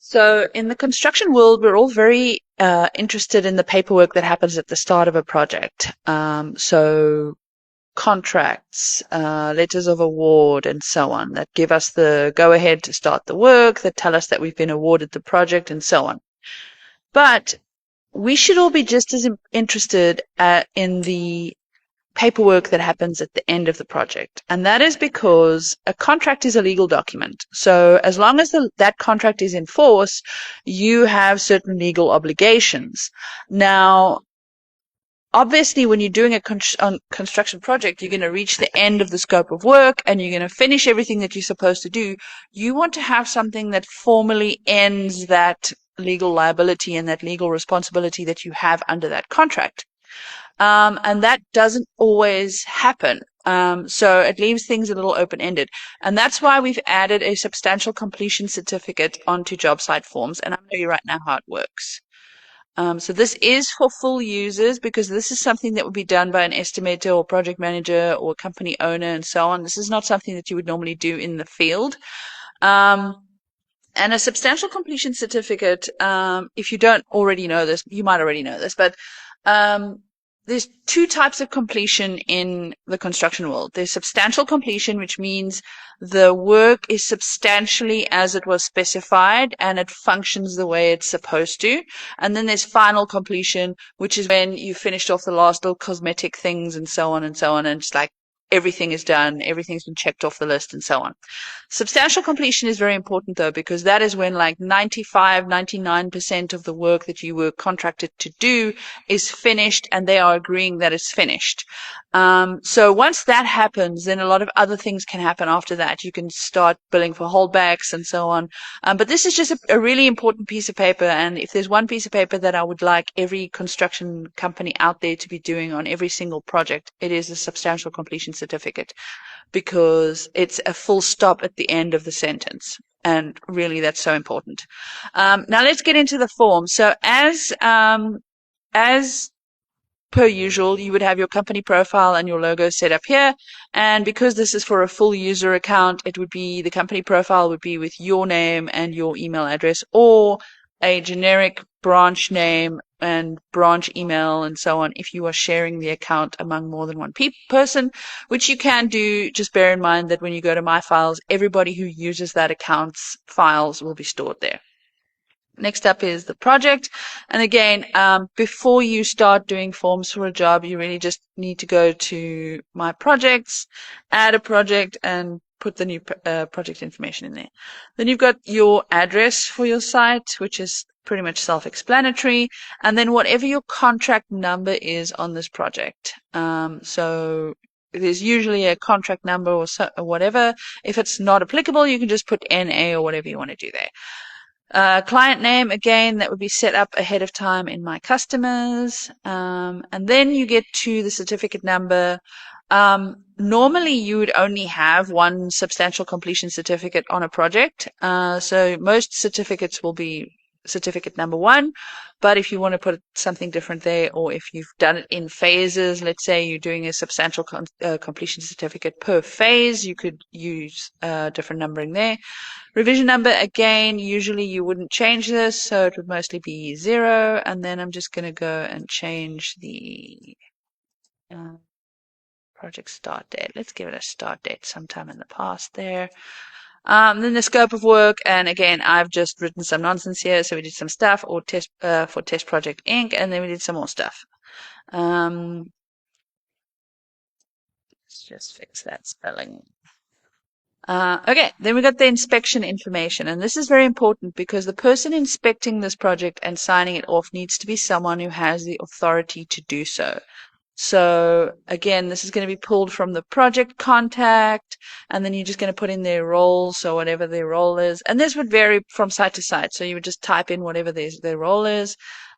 So in the construction world, we're all very interested in the paperwork that happens at the start of a project. So contracts, letters of award, and so on that give us the go ahead to start the work, that tell us that we've been awarded the project, and so on. But we should all be just as interested in the paperwork that happens at the end of the project. And that is because a contract is a legal document. So as long as that contract is in force, you have certain legal obligations. Now, obviously, when you're doing a construction project, you're going to reach the end of the scope of work and you're going to finish everything that you're supposed to do. You want to have something that formally ends that legal liability and that legal responsibility that you have under that contract. And that doesn't always happen. So it leaves things a little open-ended. And that's why we've added a substantial completion certificate onto job site forms. And I'm going to show you right now how it works. So this is for full users because this is something that would be done by an estimator or project manager or company owner and so on. This is not something that you would normally do in the field. And a substantial completion certificate, if you don't already know this, you might already know this, but there's two types of completion in the construction world. There's substantial completion, which means the work is substantially as it was specified and it functions the way it's supposed to. And then there's final completion, which is when you finished off the last little cosmetic things and so on and so on. And it's like everything is done, everything's been checked off the list and so on. Substantial completion is very important though, because that is when like 95, 99% of the work that you were contracted to do is finished and they are agreeing that it's finished. So once that happens, then a lot of other things can happen after that. You can start billing for holdbacks and so on. But this is just a really important piece of paper. And if there's one piece of paper that I would like every construction company out there to be doing on every single project, it is a substantial completion certificate, because it's a full stop at the end of the sentence. And really, that's so important. Now let's get into the form. So as per usual, you would have your company profile and your logo set up here. And because this is for a full user account, it would be the company profile would be with your name and your email address, or a generic branch name and branch email and so on if you are sharing the account among more than one person, which you can do. Just bear in mind that when you go to My Files, everybody who uses that account's files will be stored there. Next up is the project. And again, before you start doing forms for a job, you really just need to go to My Projects, add a project, and put the new project information in there. Then you've got your address for your site, which is pretty much self-explanatory, and then whatever your contract number is on this project. So there's usually a contract number or whatever. If it's not applicable, you can just put NA or whatever you want to do there. Client name, again, that would be set up ahead of time in My Customers. And then you get to the certificate number. Normally, you would only have one substantial completion certificate on a project. So most certificates will be certificate number 1. But if you want to put something different there, or if you've done it in phases, let's say you're doing a substantial completion certificate per phase, you could use different numbering there. Revision number, again, usually you wouldn't change this, so it would mostly be 0. And then I'm just going to go and change the project start date. Let's give it a start date sometime in the past there. Then the scope of work, and again, I've just written some nonsense here. So we did some stuff or test for Test Project Inc., and then we did some more stuff. Let's just fix that spelling. Okay, then we got the inspection information, and this is very important because the person inspecting this project and signing it off needs to be someone who has the authority to do so. So again, this is going to be pulled from the project contact, and then you're just going to put in their role, so whatever their role is. And this would vary from site to site, so you would just type in whatever their role is,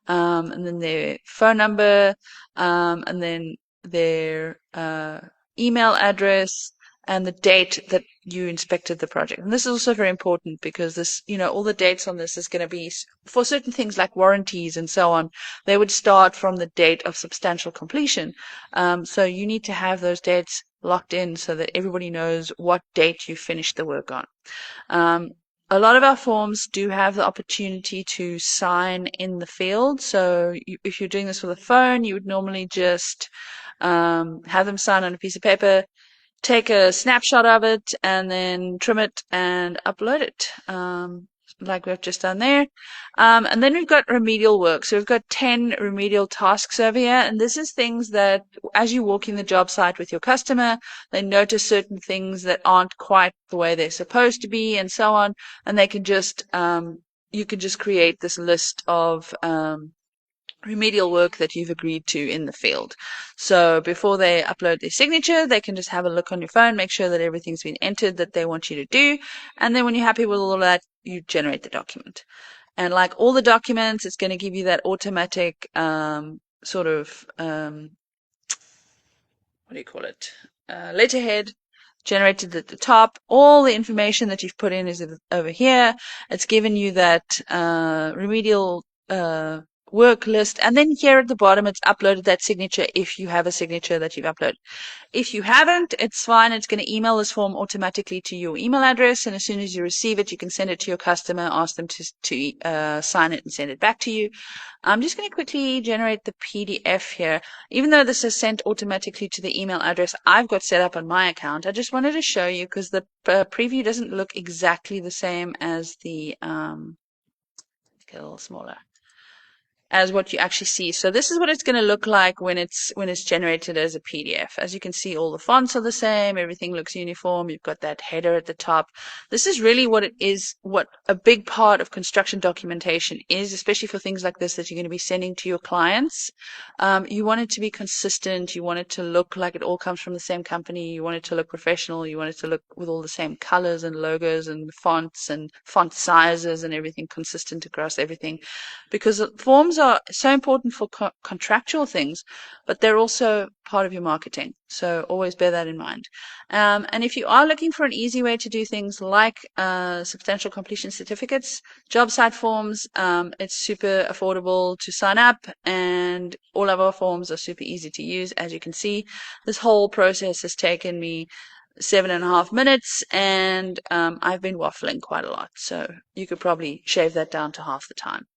and then their phone number, and then their email address, and the date that you inspected the project. And this is also very important because this, all the dates on this is going to be for certain things like warranties and so on. They would start from the date of substantial completion. So you need to have those dates locked in so that everybody knows what date you finished the work on. a lot of our forms do have the opportunity to sign in the field. So if you're doing this with a phone, you would normally just have them sign on a piece of paper, take a snapshot of it, and then trim it and upload it, like we've just done there. And then we've got remedial work. So we've got 10 remedial tasks over here. And this is things that as you walk in the job site with your customer, they notice certain things that aren't quite the way they're supposed to be and so on. And they can just, you can just create this list of, remedial work that you've agreed to in the field. So before they upload their signature, they can just have a look on your phone, make sure that everything's been entered that they want you to do. And then when you're happy with all of that, you generate the document. And like all the documents, it's going to give you that automatic sort of, what do you call it? Letterhead generated at the top. All the information that you've put in is over here. It's given you that remedial work list. And then here at the bottom, it's uploaded that signature if you have a signature that you've uploaded. If you haven't, it's fine. It's going to email this form automatically to your email address. And as soon as you receive it, you can send it to your customer, ask them to sign it and send it back to you. I'm just going to quickly generate the PDF here. Even though this is sent automatically to the email address I've got set up on my account, I just wanted to show you because the preview doesn't look exactly the same as the, get a little smaller, as what you actually see. So this is what it's going to look like when it's generated as a PDF. As you can see, all the fonts are the same. Everything looks uniform. You've got that header at the top. This is really what it is, what a big part of construction documentation is, especially for things like this that you're going to be sending to your clients. You want it to be consistent. You want it to look like it all comes from the same company. You want it to look professional. You want it to look with all the same colors and logos and fonts and font sizes and everything consistent across everything, because forms are so important for contractual things, but they're also part of your marketing. So always bear that in mind. And if you are looking for an easy way to do things like substantial completion certificates, job site forms, it's super affordable to sign up, and all of our forms are super easy to use. As you can see, this whole process has taken me 7.5 minutes, and I've been waffling quite a lot. So you could probably shave that down to half the time.